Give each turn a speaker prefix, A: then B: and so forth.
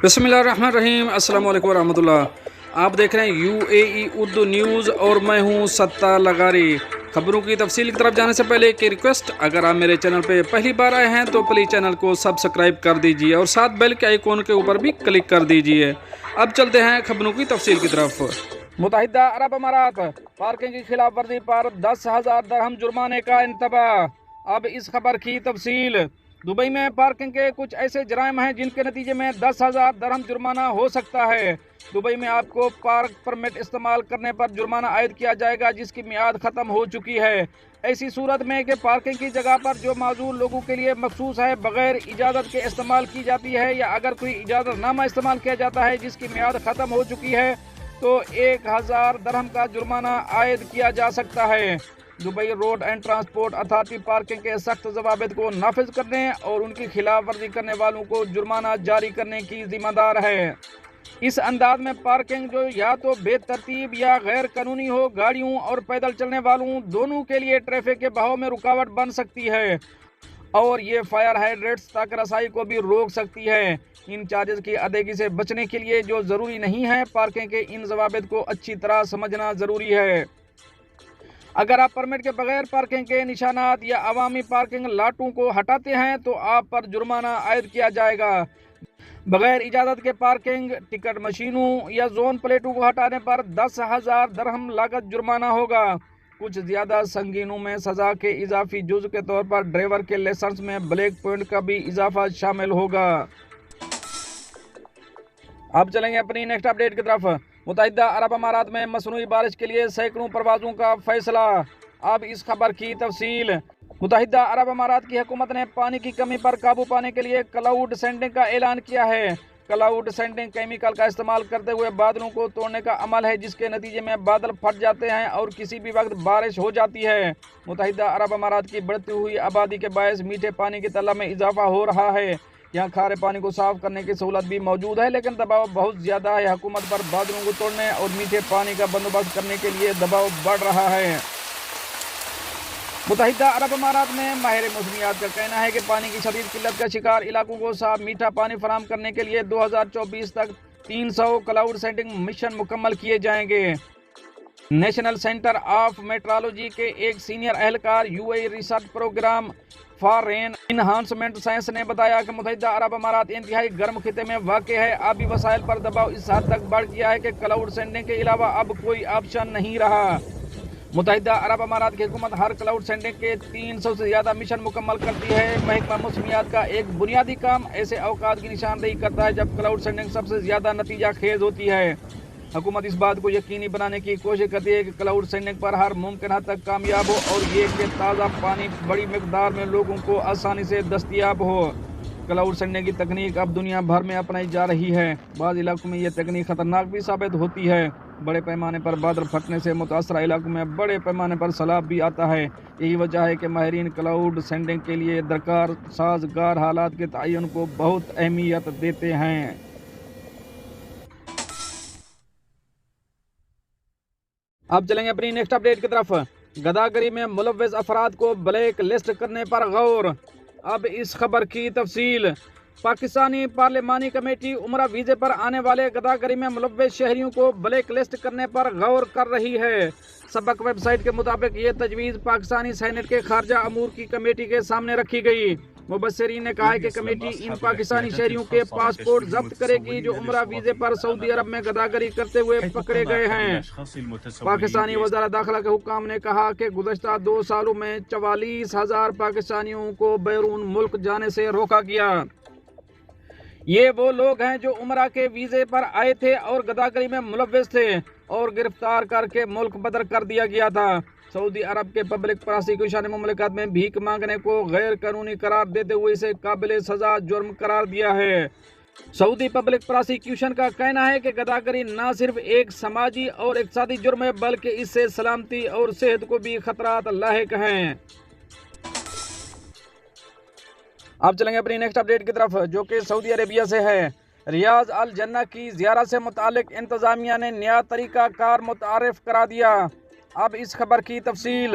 A: بسم اللہ الرحمن الرحیم۔ السلام علیکم ورحمۃ اللہ۔ آپ دیکھ رہے ہیں UAE اردو نیوز اور میں ہوں ستار لغاری۔ خبروں کی تفصیل کی طرف جانے سے پہلے ایک ریکویسٹ، اگر آپ میرے چینل پہ پہلی بار آئے ہیں تو پلیز چینل کو سبسکرائب کر دیجئے اور ساتھ بیل کے آئیکن کے اوپر بھی کلک کر دیجئے۔ اب چلتے ہیں خبروں کی تفصیل کی طرف۔ متحدہ عرب امارات، پارکنگ کی خلاف ورزی پر 10,000 درہم جرمانے کا انتباہ۔ اب اس خبر کی تفصیل۔ دبئی میں پارکنگ کے کچھ ایسے جرائم ہیں جن کے نتیجے میں 10,000 درہم جرمانہ ہو سکتا ہے۔ دبئی میں آپ کو پارک پرمٹ استعمال کرنے پر جرمانہ عائد کیا جائے گا جس کی میعاد ختم ہو چکی ہے۔ ایسی صورت میں کہ پارکنگ کی جگہ پر جو معذور لوگوں کے لیے مخصوص ہے بغیر اجازت کے استعمال کی جاتی ہے، یا اگر کوئی اجازت نامہ استعمال کیا جاتا ہے جس کی میعاد ختم ہو چکی ہے تو 1,000 درہم کا جرمانہ عائد کیا جا سکتا ہے۔ Dubai road and transport authority parking کے سخت ضوابط کو نافذ کرنے اور ان کی خلاف ورزی کرنے والوں کو جرمانہ جاری کرنے کی ذمہ دار ہے۔ اس انداز میں پارکنگ جو یا تو بے ترتیب یا غیر قانونی ہو، گاڑیوں اور پیدل چلنے والوں دونوں کے لیے ٹریفک کے بہاؤ میں رکاوٹ بن سکتی ہے، اور یہ فائر ہائیڈرنٹس تک رسائی کو بھی روک سکتی ہے۔ ان چارجز کی ادائیگی سے بچنے کے لیے جو ضروری نہیں ہے، پارکنگ کے ان ضوابط کو اچھی طرح سمجھنا ضروری ہے۔ اگر آپ پرمٹ کے بغیر پارکنگ کے نشانات یا عوامی پارکنگ لاٹوں کو ہٹاتے ہیں تو آپ پر جرمانہ عائد کیا جائے گا۔ بغیر اجازت کے پارکنگ، ٹکٹ مشینوں یا زون پلیٹوں کو ہٹانے پر 10,000 درہم لاگت جرمانہ ہوگا۔ کچھ زیادہ سنگینوں میں سزا کے اضافی جزء کے طور پر ڈرائیور کے لائسنس میں بلیک پوائنٹ کا بھی اضافہ شامل ہوگا۔ اب چلیں گے اپنی نیکسٹ اپڈیٹ کی طرف۔ متحدہ عرب امارات میں مصنوعی بارش کے لیے سینکڑوں پروازوں کا فیصلہ۔ اب اس خبر کی تفصیل۔ متحدہ عرب امارات کی حکومت نے پانی کی کمی پر قابو پانے کے لیے کلاؤڈ سیڈنگ کا اعلان کیا ہے۔ کلاؤڈ سیڈنگ کیمیکل کا استعمال کرتے ہوئے بادلوں کو توڑنے کا عمل ہے جس کے نتیجے میں بادل پھٹ جاتے ہیں اور کسی بھی وقت بارش ہو جاتی ہے۔ متحدہ عرب امارات کی بڑھتی ہوئی آبادی کے باعث میٹھے پانی کی طلب میں اضافہ ہو رہا ہے۔ یہاں کھارے پانی کو صاف کرنے کی سہولت بھی موجود ہے، لیکن دباؤ بہت زیادہ ہے۔ حکومت پر بادلوں کو توڑنے اور میٹھے پانی کا بندوبست کرنے کے لیے دباؤ بڑھ رہا ہے۔ متحدہ عرب امارات میں ماہر موسمیات کا کہنا ہے کہ پانی کی شدید قلت کا شکار علاقوں کو صاف میٹھا پانی فراہم کرنے کے لیے 2024 تک 300 کلاؤڈ سیڈنگ مشن مکمل کیے جائیں گے۔ نیشنل سینٹر آف میٹرالوجی کے ایک سینئر اہلکار UAE research program for rain enhancement science نے بتایا کہ متحدہ عرب امارات انتہائی گرم خطے میں واقع ہے۔ آبی وسائل پر دباؤ اس حد تک بڑھ گیا ہے کہ کلاؤڈ سیڈنگ کے علاوہ اب کوئی آپشن نہیں رہا۔ متحدہ عرب امارات کی حکومت ہر کلاؤڈ سیڈنگ کے 300 سے زیادہ مشن مکمل کرتی ہے۔ محکمہ موسمیات کا ایک بنیادی کام ایسے اوقات کی نشاندہی کرتا ہے جب کلاؤڈ سیڈنگ سب سے زیادہ نتیجہ خیز ہوتی ہے۔ حکومت اس بات کو یقینی بنانے کی کوشش کرتی ہے کہ کلاؤڈ سیڈنگ پر ہر ممکن حد تک کامیاب ہو، اور یہ کہ تازہ پانی بڑی مقدار میں لوگوں کو آسانی سے دستیاب ہو۔ کلاؤڈ سیڈنگ کی تکنیک اب دنیا بھر میں اپنائی جا رہی ہے۔ بعض علاقوں میں یہ تکنیک خطرناک بھی ثابت ہوتی ہے۔ بڑے پیمانے پر بادل پھٹنے سے متاثرہ علاقوں میں بڑے پیمانے پر سیلاب بھی آتا ہے۔ یہی وجہ ہے کہ ماہرین کلاؤڈ سیڈنگ کے لیے درکار سازگار حالات کے تعین کو بہت اہمیت دیتے ہیں۔ اب چلیں گے اپنی نیکسٹ اپڈیٹ کی طرف۔ غداگری میں ملوث افراد کو بلیک لسٹ کرنے پر غور۔ اب اس خبر کی تفصیل۔ پاکستانی پارلیمانی کمیٹی عمرہ ویزے پر آنے والے غداگری میں ملوث شہریوں کو بلیک لسٹ کرنے پر غور کر رہی ہے۔ سبق ویب سائٹ کے مطابق یہ تجویز پاکستانی سینٹ کے خارجہ امور کی کمیٹی کے سامنے رکھی گئی۔ مبصرین نے کہا ہے کہ کمیٹی ان پاکستانی شہریوں کے پاسپورٹ ضبط کرے گی جو عمرہ ویزے پر سعودی عرب میں غداگری کرتے ہوئے پکڑے گئے ہیں۔ پاکستانی وزارت داخلہ کے حکام نے کہا کہ گزشتہ 2 سالوں میں 44,000 پاکستانیوں کو بیرون ملک جانے سے روکا گیا۔ یہ وہ لوگ ہیں جو عمرہ کے ویزے پر آئے تھے اور غداگری میں ملوث تھے اور گرفتار کر کے ملک بدر کر دیا گیا تھا۔ سعودی عرب کے پبلک پراسیکیوشن نے مملکت میں بھیک مانگنے کو غیر قانونی قرار دیتے ہوئے اسے قابل سزا جرم قرار دیا ہے۔ سعودی پبلک پراسیکیوشن کا کہنا ہے کہ غداگری نہ صرف ایک سماجی اور اقتصادی جرم ہے بلکہ اس سے سلامتی اور صحت کو بھی خطرات لاحق ہیں۔ اب چلیں گے اپنی نیکسٹ اپڈیٹ کی طرف جو کہ سعودی عربیہ سے ہے۔ ریاض الجنہ کی زیارت سے متعلق انتظامیہ نے نیا طریقہ کار متعارف کرا دیا۔ اب اس خبر کی تفصیل۔